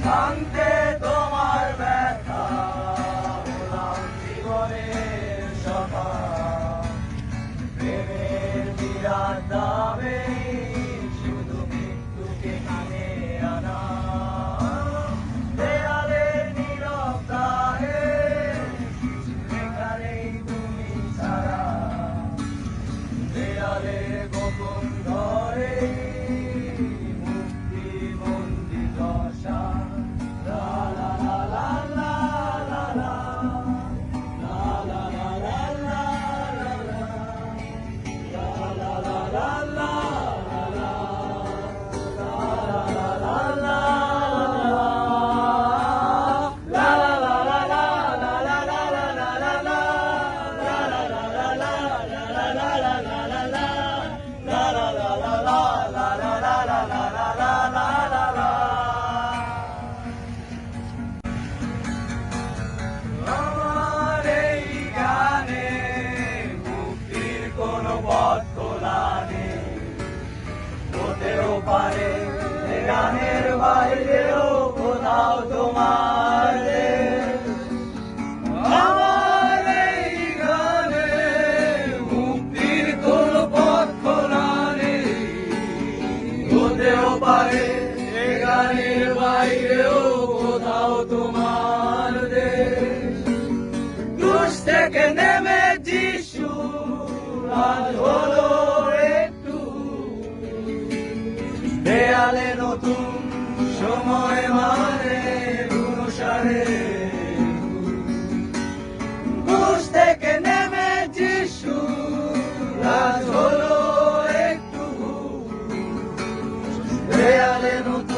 শান্তে তোমার ব্যথা হলাম জীবনের সভা প্রেমের বিরাট দামে শুধু মৃত্যুকে কিনে আনা দেয়ালের নীরব দাহে যেখানেই তুমি ছাড়া দেয়ালের গোপন ঘরে পারে গানের বাইরেও কোথাও তোমার আমার এই গানে মুক্তির কোন পথ খোলা নেই হতেও পারে গানের বাইরেও কোথাও তোমার ক্রুশ থেকে নেমে যিশু আজ হলো দেয়ালে নতুন সময় মানে অনুসারে ক্রুশ থেকে নেমে যিশু রাজ হলো একটু দেয়ালে নতুন